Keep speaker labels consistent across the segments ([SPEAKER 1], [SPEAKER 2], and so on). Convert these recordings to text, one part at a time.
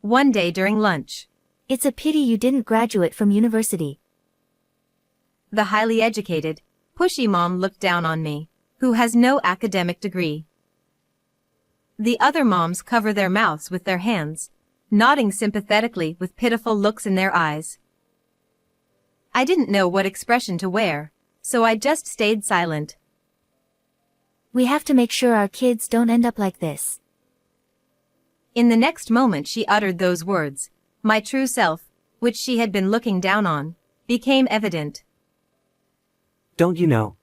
[SPEAKER 1] One day during lunch,
[SPEAKER 2] It's a pity you didn't graduate from university.
[SPEAKER 1] the highly educated, pushy mom looked down on me, who has no academic degree. The other moms cover their mouths with their hands, nodding sympathetically with pitiful looks in their eyes. I didn't know what expression to wear, so I just stayed silent.
[SPEAKER 2] We have to make sure our kids don't end up like this.
[SPEAKER 1] In the next moment she uttered those words, my true self, which she had been looking down on, became evident.
[SPEAKER 3] Don't you know?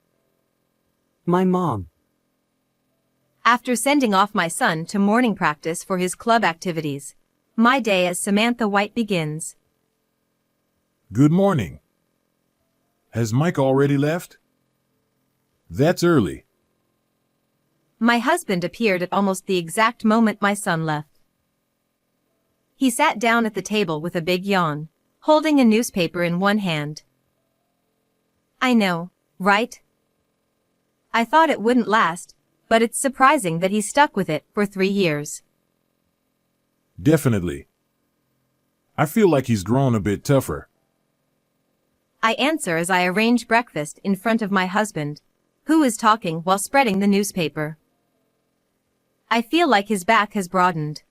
[SPEAKER 3] My mom.
[SPEAKER 1] After sending off my son to morning practice for his club activities, my day as Samantha White begins.
[SPEAKER 4] Good morning. Has Mike already left? That's early.
[SPEAKER 1] My husband appeared at almost the exact moment my son left. He sat down at the table with a big yawn, holding a newspaper in one hand. I know, right? I thought it wouldn't last, but it's surprising that he stuck with it for 3 years.
[SPEAKER 4] Definitely. I feel like he's grown a bit tougher.
[SPEAKER 1] I answer as I arrange breakfast in front of my husband, who is talking while spreading the newspaper. I feel like his back has broadened.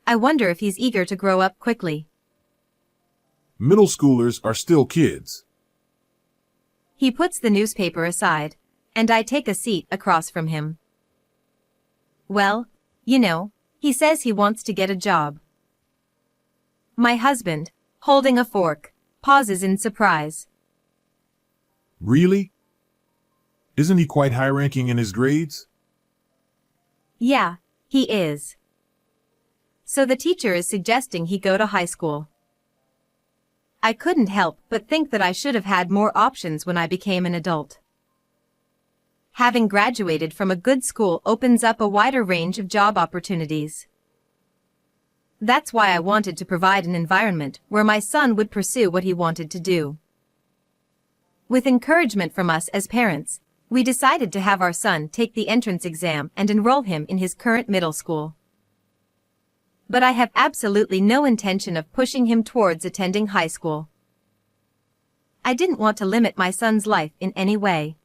[SPEAKER 1] I wonder if he's eager to grow up quickly.
[SPEAKER 4] Middle schoolers are still kids.
[SPEAKER 1] He puts the newspaper aside, and I take a seat across from him. Well, you know, he says he wants to get a job. My husband, holding a fork, pauses in surprise.
[SPEAKER 4] Really? Isn't he quite high-ranking in his grades?
[SPEAKER 1] Yeah, he is. So the teacher is suggesting he go to high school. I couldn't help but think that I should have had more options when I became an adult. Having graduated from a good school opens up a wider range of job opportunities. That's why I wanted to provide an environment where my son would pursue what he wanted to do. With encouragement from us as parents, we decided to have our son take the entrance exam and enroll him in his current middle school. But I have absolutely no intention of pushing him towards attending high school. I didn't want to limit my son's life in any way.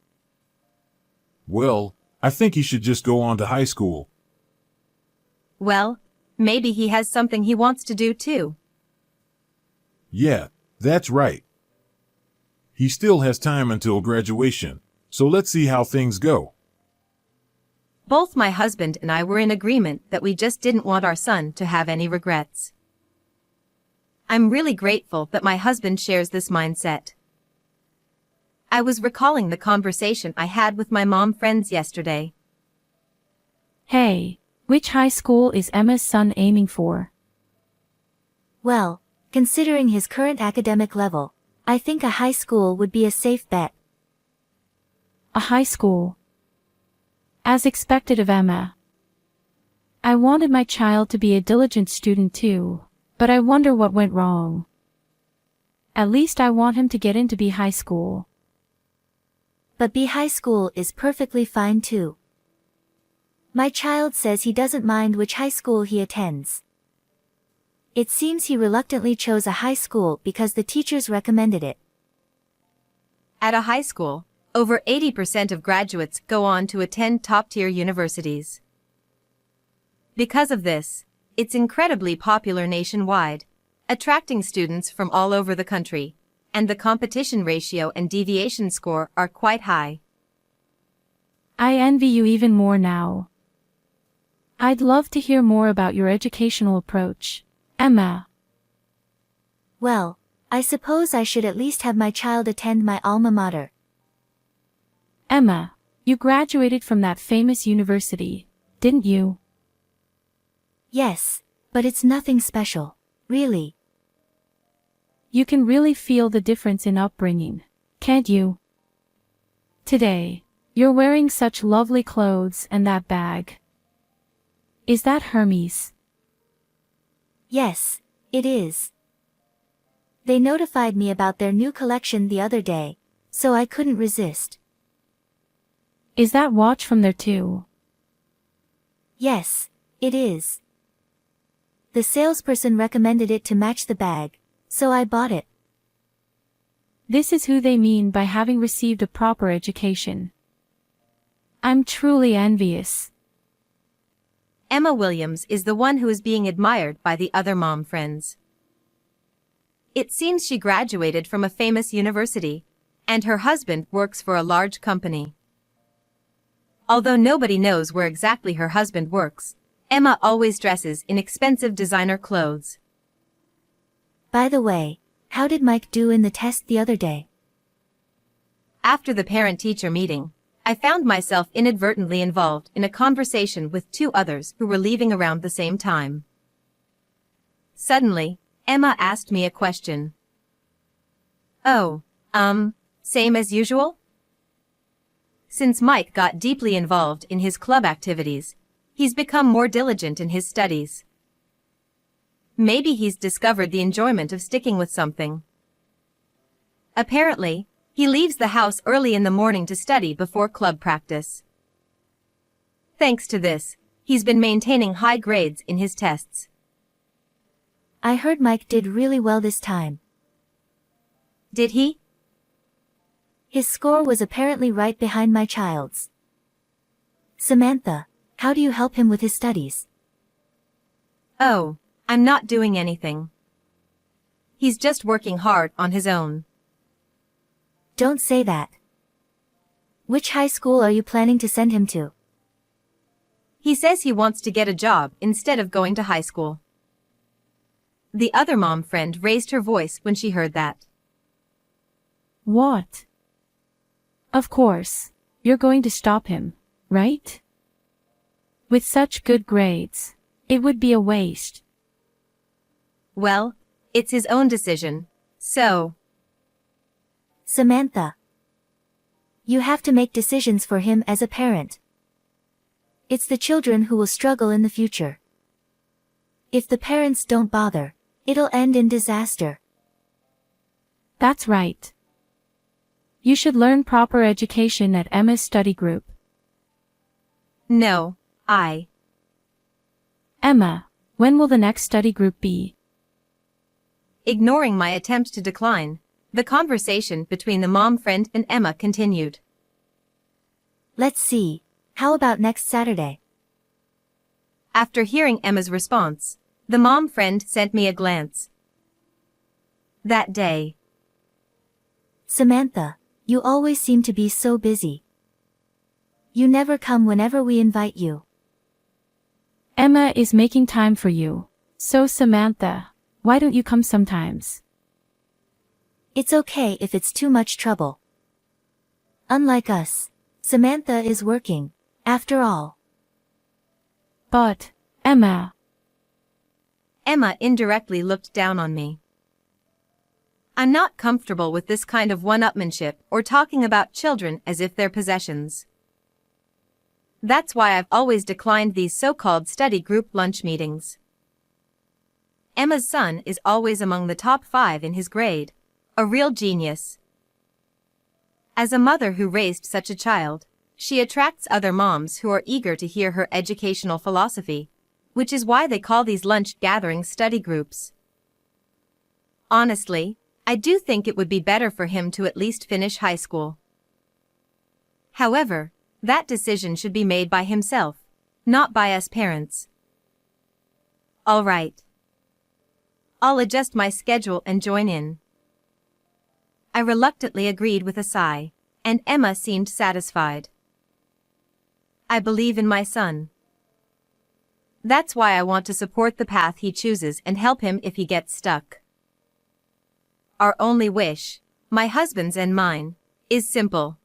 [SPEAKER 4] Well, I think he should just go on to high school.
[SPEAKER 1] Well, maybe he has something he wants to do too.
[SPEAKER 4] Yeah, that's right. He still has time until graduation, so let's see how things go.
[SPEAKER 1] Both my husband and I were in agreement that we just didn't want our son to have any regrets. I'm really grateful that my husband shares this mindset. I was recalling the conversation I had with my mom friends yesterday.
[SPEAKER 5] Hey, which high school is Emma's son aiming for?
[SPEAKER 2] Well, considering his current academic level, I think a high school would be a safe bet.
[SPEAKER 5] A high school. As expected of Emma. I wanted my child to be a diligent student too, but I wonder what went wrong. At least I want him to get into B high school.
[SPEAKER 2] But B high school is perfectly fine too. My child says he doesn't mind which high school he attends. It seems he reluctantly chose a high school because the teachers recommended it.
[SPEAKER 1] At a high school, over 80% of graduates go on to attend top-tier universities. Because of this, it's incredibly popular nationwide, attracting students from all over the country, and the competition ratio and deviation score are quite high.
[SPEAKER 5] I envy you even more now. I'd love to hear more about your educational approach, Emma.
[SPEAKER 2] Well, I suppose I should at least have my child attend my alma mater.
[SPEAKER 5] Emma, you graduated from that famous university, didn't you?
[SPEAKER 2] Yes, but it's nothing special, really.
[SPEAKER 5] You can really feel the difference in upbringing, can't you? Today, you're wearing such lovely clothes and that bag. Is that Hermes?
[SPEAKER 2] Yes, it is. They notified me about their new collection the other day, so I couldn't resist.
[SPEAKER 5] Is that watch from there too?
[SPEAKER 2] Yes, it is. The salesperson recommended it to match the bag, so I bought it.
[SPEAKER 5] This is who they mean by having received a proper education. I'm truly envious.
[SPEAKER 1] Emma Williams is the one who is being admired by the other mom friends. It seems she graduated from a famous university, and her husband works for a large company. Although nobody knows where exactly her husband works, Emma always dresses in expensive designer clothes.
[SPEAKER 2] By the way, how did Mike do in the test the other day?
[SPEAKER 1] After the parent-teacher meeting, I found myself inadvertently involved in a conversation with two others who were leaving around the same time. Suddenly, Emma asked me a question. Oh, same as usual? Since Mike got deeply involved in his club activities, he's become more diligent in his studies. Maybe he's discovered the enjoyment of sticking with something. Apparently, he leaves the house early in the morning to study before club practice. Thanks to this, he's been maintaining high grades in his tests.
[SPEAKER 2] I heard Mike did really well this time.
[SPEAKER 1] Did he?
[SPEAKER 2] His score was apparently right behind my child's. Samantha, how do you help him with his studies?
[SPEAKER 1] Oh, I'm not doing anything. He's just working hard on his own.
[SPEAKER 2] Don't say that. Which high school are you planning to send him to?
[SPEAKER 1] He says he wants to get a job instead of going to high school. The other mom friend raised her voice when she heard that.
[SPEAKER 5] What? Of course, you're going to stop him, right? With such good grades, it would be a waste.
[SPEAKER 1] Well, it's his own decision, so...
[SPEAKER 2] Samantha. You have to make decisions for him as a parent. It's the children who will struggle in the future. If the parents don't bother, it'll end in disaster.
[SPEAKER 5] That's right. You should learn proper education at Emma's study group.
[SPEAKER 1] No,
[SPEAKER 5] Emma, when will the next study group be?
[SPEAKER 1] Ignoring my attempt to decline, the conversation between the mom friend and Emma continued.
[SPEAKER 2] Let's see, how about next Saturday?
[SPEAKER 1] After hearing Emma's response, the mom friend sent me a glance. That day.
[SPEAKER 2] Samantha, you always seem to be so busy. You never come whenever we invite you.
[SPEAKER 5] Emma is making time for you. So Samantha, why don't you come sometimes?
[SPEAKER 2] It's okay if it's too much trouble. Unlike us, Samantha is working, after all.
[SPEAKER 5] But, Emma.
[SPEAKER 1] Emma indirectly looked down on me. I'm not comfortable with this kind of one-upmanship or talking about children as if they're possessions. That's why I've always declined these so-called study group lunch meetings. Emma's son is always among the top 5 in his grade, a real genius. As a mother who raised such a child, she attracts other moms who are eager to hear her educational philosophy, which is why they call these lunch gatherings study groups. Honestly, I do think it would be better for him to at least finish high school. However, that decision should be made by himself, not by us parents. All right. I'll adjust my schedule and join in. I reluctantly agreed with a sigh, and Emma seemed satisfied. I believe in my son. That's why I want to support the path he chooses and help him if he gets stuck. Our only wish, my husband's and mine, is simple.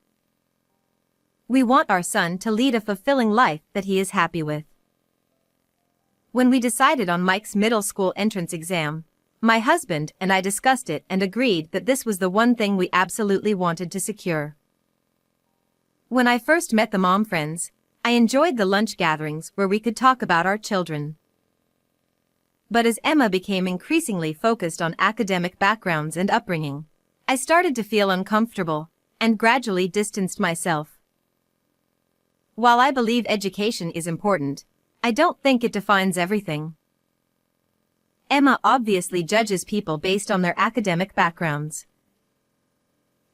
[SPEAKER 1] We want our son to lead a fulfilling life that he is happy with. When we decided on Mike's middle school entrance exam, my husband and I discussed it and agreed that this was the one thing we absolutely wanted to secure. When I first met the mom friends, I enjoyed the lunch gatherings where we could talk about our children. But as Emma became increasingly focused on academic backgrounds and upbringing, I started to feel uncomfortable and gradually distanced myself. While I believe education is important, I don't think it defines everything. Emma obviously judges people based on their academic backgrounds.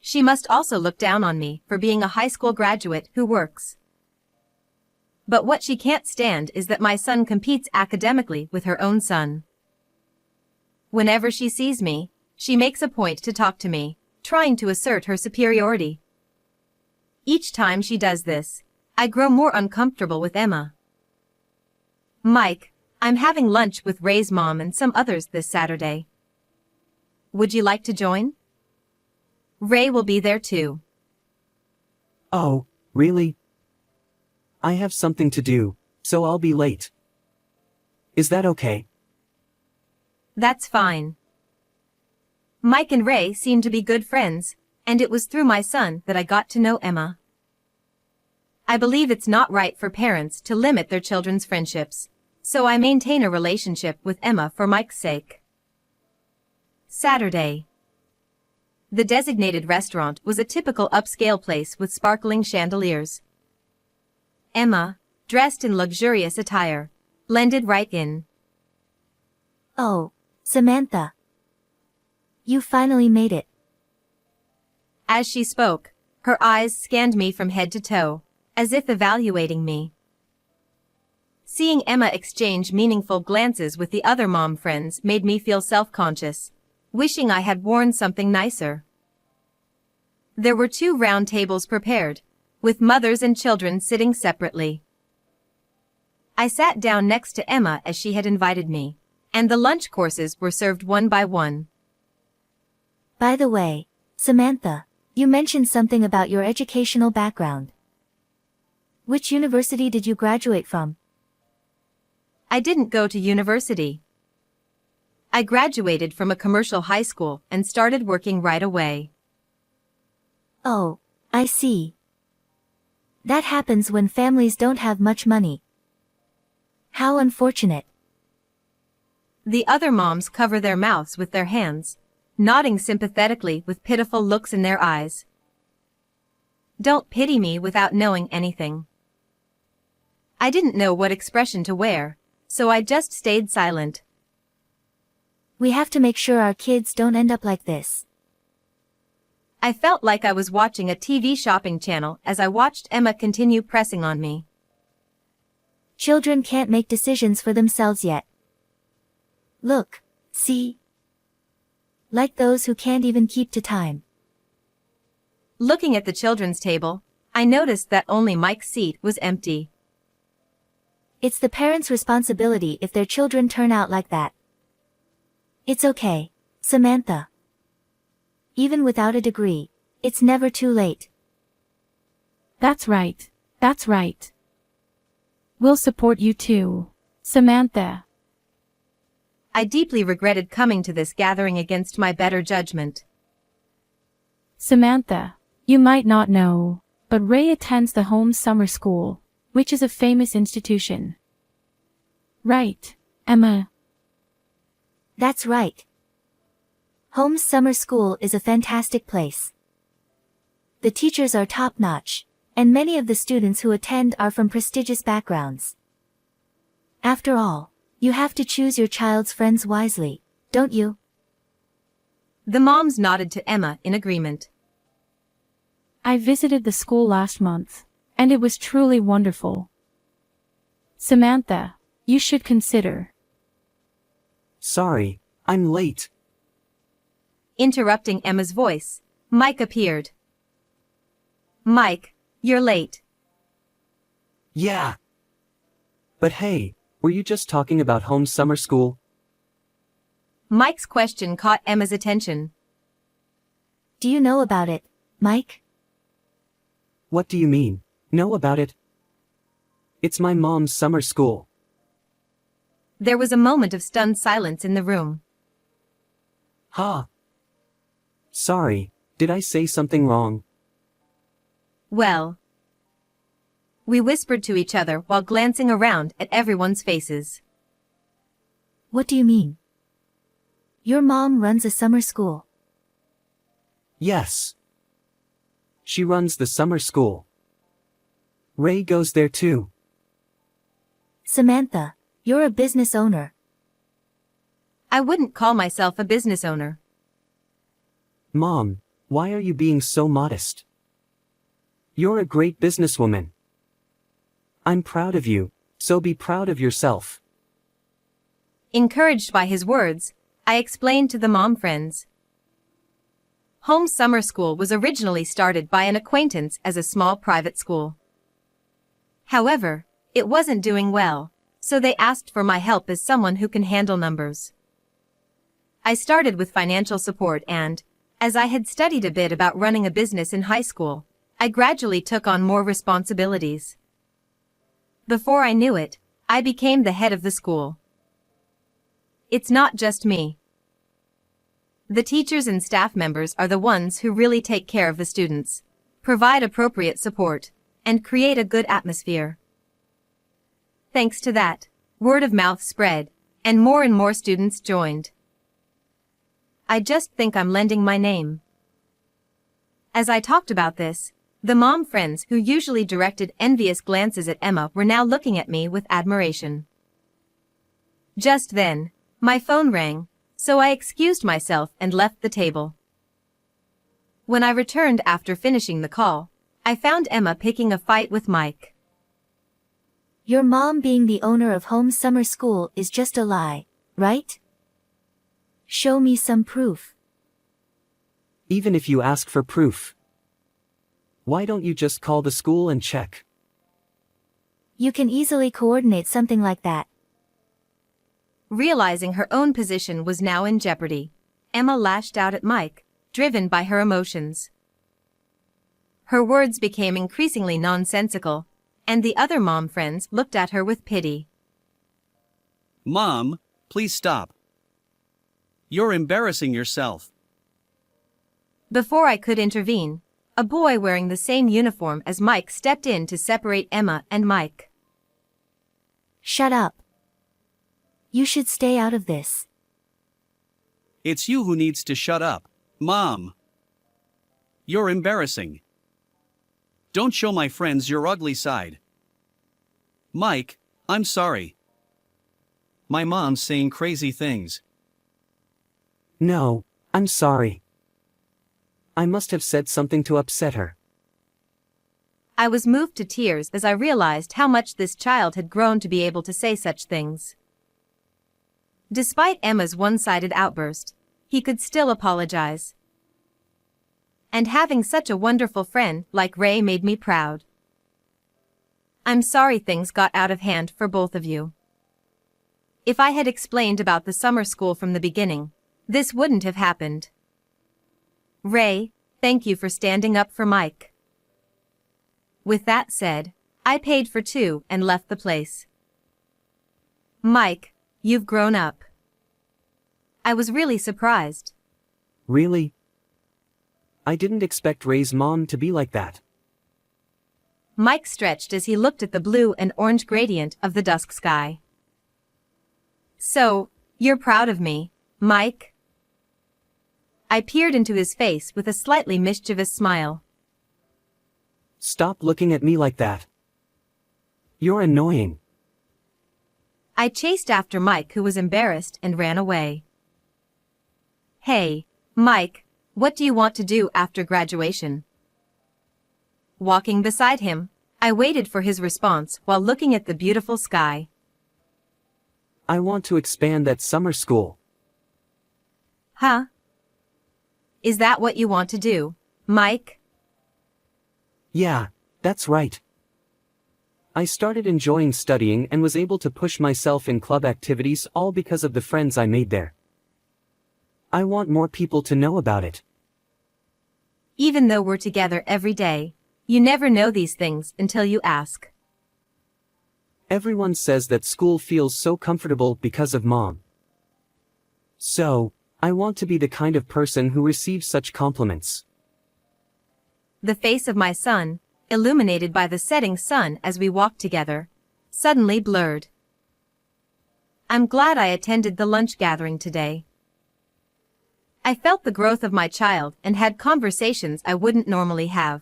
[SPEAKER 1] She must also look down on me for being a high school graduate who works. But what she can't stand is that my son competes academically with her own son. Whenever she sees me, she makes a point to talk to me, trying to assert her superiority. Each time she does this, I grow more uncomfortable with Emma. Mike, I'm having lunch with Ray's mom and some others this Saturday. Would you like to join? Ray will be there too.
[SPEAKER 3] Oh, really? I have something to do, so I'll be late. Is that okay?
[SPEAKER 1] That's fine. Mike and Ray seem to be good friends, and it was through my son that I got to know Emma. I believe it's not right for parents to limit their children's friendships, so I maintain a relationship with Emma for Mike's sake. Saturday. The designated restaurant was a typical upscale place with sparkling chandeliers. Emma, dressed in luxurious attire, blended right in.
[SPEAKER 2] Oh, Samantha. You finally made it.
[SPEAKER 1] As she spoke, her eyes scanned me from head to toe, as if evaluating me. Seeing Emma exchange meaningful glances with the other mom friends made me feel self-conscious, wishing I had worn something nicer. There were 2 round tables prepared, with mothers and children sitting separately. I sat down next to Emma as she had invited me, and the lunch courses were served one by one.
[SPEAKER 2] By the way, Samantha, you mentioned something about your educational background. Which university did you graduate from?
[SPEAKER 1] I didn't go to university. I graduated from a commercial high school and started working right away.
[SPEAKER 2] Oh, I see. That happens when families don't have much money. How unfortunate.
[SPEAKER 1] The other moms cover their mouths with their hands, nodding sympathetically with pitiful looks in their eyes. Don't pity me without knowing anything. I didn't know what expression to wear, so I just stayed silent.
[SPEAKER 2] We have to make sure our kids don't end up like this.
[SPEAKER 1] I felt like I was watching a TV shopping channel as I watched Emma continue pressing on me.
[SPEAKER 2] Children can't make decisions for themselves yet. Look, see? Like those who can't even keep to time.
[SPEAKER 1] Looking at the children's table, I noticed that only Mike's seat was empty.
[SPEAKER 2] It's the parents' responsibility if their children turn out like that. It's okay, Samantha. Even without a degree, it's never too late.
[SPEAKER 5] That's right. That's right. We'll support you too, Samantha.
[SPEAKER 1] I deeply regretted coming to this gathering against my better judgment.
[SPEAKER 5] Samantha, you might not know, but Ray attends the Holmes Summer School, which is a famous institution. Right, Emma?
[SPEAKER 2] That's right. Holmes Summer School is a fantastic place. The teachers are top-notch, and many of the students who attend are from prestigious backgrounds. After all, you have to choose your child's friends wisely, don't you?
[SPEAKER 1] The moms nodded to Emma in agreement.
[SPEAKER 5] I visited the school last month, and it was truly wonderful. Samantha, you should consider.
[SPEAKER 3] Sorry, I'm late.
[SPEAKER 1] Interrupting Emma's voice, Mike appeared. Mike, you're late.
[SPEAKER 3] Yeah. But hey, were you just talking about Holmes Summer School?
[SPEAKER 1] Mike's question caught Emma's attention.
[SPEAKER 2] Do you know about it, Mike?
[SPEAKER 3] What do you mean, know about it? It's my mom's summer school.
[SPEAKER 1] There was a moment of stunned silence in the room.
[SPEAKER 3] Ha. Sorry, did I say something wrong?
[SPEAKER 1] Well. We whispered to each other while glancing around at everyone's faces.
[SPEAKER 2] What do you mean? Your mom runs a summer school.
[SPEAKER 3] Yes. She runs the summer school. Ray goes there too.
[SPEAKER 2] Samantha, you're a business owner.
[SPEAKER 1] I wouldn't call myself a business owner.
[SPEAKER 3] Mom, why are you being so modest? You're a great businesswoman. I'm proud of you, so be proud of yourself.
[SPEAKER 1] Encouraged by his words, I explained to the mom friends. Home Summer School was originally started by an acquaintance as a small private school. However, it wasn't doing well, so they asked for my help as someone who can handle numbers. I started with financial support and, as I had studied a bit about running a business in high school, I gradually took on more responsibilities. Before I knew it, I became the head of the school. It's not just me. The teachers and staff members are the ones who really take care of the students, provide appropriate support, and create a good atmosphere. Thanks to that, word of mouth spread, and more students joined. I just think I'm lending my name. As I talked about this, the mom friends who usually directed envious glances at Emma were now looking at me with admiration. Just then, my phone rang, so I excused myself and left the table. When I returned after finishing the call, I found Emma picking a fight with Mike.
[SPEAKER 2] Your mom being the owner of Home Summer School is just a lie, right? Show me some proof.
[SPEAKER 3] Even if you ask for proof. Why don't you just call the school and check?
[SPEAKER 2] You can easily coordinate something like that.
[SPEAKER 1] Realizing her own position was now in jeopardy, Emma lashed out at Mike, driven by her emotions. Her words became increasingly nonsensical, and the other mom friends looked at her with pity.
[SPEAKER 6] Mom, please stop. You're embarrassing yourself.
[SPEAKER 1] Before I could intervene, a boy wearing the same uniform as Mike stepped in to separate Emma and Mike.
[SPEAKER 2] Shut up. You should stay out of this.
[SPEAKER 6] It's you who needs to shut up, Mom. You're embarrassing. Don't show my friends your ugly side. Mike, I'm sorry. My mom's saying crazy things.
[SPEAKER 3] No, I'm sorry. I must have said something to upset her.
[SPEAKER 1] I was moved to tears as I realized how much this child had grown to be able to say such things. Despite Emma's one-sided outburst, he could still apologize. And having such a wonderful friend like Ray made me proud. I'm sorry things got out of hand for both of you. If I had explained about the summer school from the beginning, this wouldn't have happened. Ray, thank you for standing up for Mike. With that said, I paid for two and left the place. Mike, you've grown up. I was really surprised.
[SPEAKER 3] Really? I didn't expect Ray's mom to be like that.
[SPEAKER 1] Mike stretched as he looked at the blue and orange gradient of the dusk sky. So, you're proud of me, Mike? I peered into his face with a slightly mischievous smile.
[SPEAKER 3] Stop looking at me like that. You're annoying.
[SPEAKER 1] I chased after Mike, who was embarrassed, and ran away. Hey, Mike, what do you want to do after graduation? Walking beside him, I waited for his response while looking at the beautiful sky.
[SPEAKER 3] I want to expand that summer school.
[SPEAKER 1] Huh? Is that what you want to do, Mike?
[SPEAKER 3] Yeah, that's right. I started enjoying studying and was able to push myself in club activities all because of the friends I made there. I want more people to know about it.
[SPEAKER 1] Even though we're together every day, you never know these things until you ask.
[SPEAKER 3] Everyone says that school feels so comfortable because of Mom. So, I want to be the kind of person who receives such compliments.
[SPEAKER 1] The face of my son, illuminated by the setting sun as we walked together, suddenly blurred. I'm glad I attended the lunch gathering today. I felt the growth of my child and had conversations I wouldn't normally have.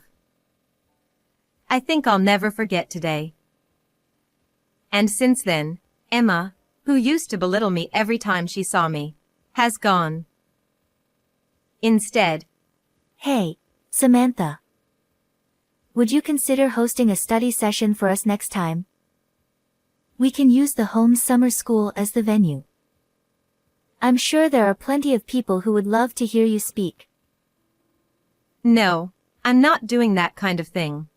[SPEAKER 1] I think I'll never forget today. And since then, Emma, who used to belittle me every time she saw me, has gone. Instead,
[SPEAKER 2] Hey, Samantha. Would you consider hosting a study session for us next time? We can use the home summer school as the venue. I'm sure there are plenty of people who would love to hear you speak.
[SPEAKER 1] no, I'm not doing that kind of thing.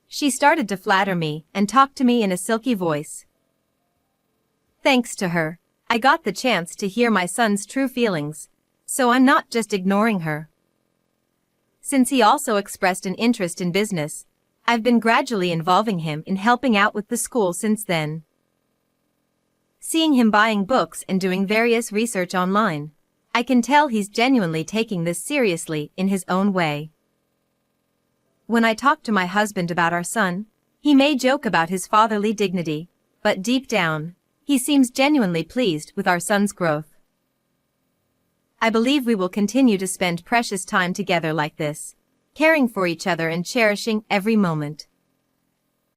[SPEAKER 1] She started to flatter me and talk to me in a silky voice. Thanks to her, I got the chance to hear my son's true feelings, so I'm not just ignoring her. Since he also expressed an interest in business, I've been gradually involving him in helping out with the school since then. Seeing him buying books and doing various research online, I can tell he's genuinely taking this seriously in his own way. When I talk to my husband about our son, he may joke about his fatherly dignity, but deep down, he seems genuinely pleased with our son's growth. I believe we will continue to spend precious time together like this, caring for each other and cherishing every moment.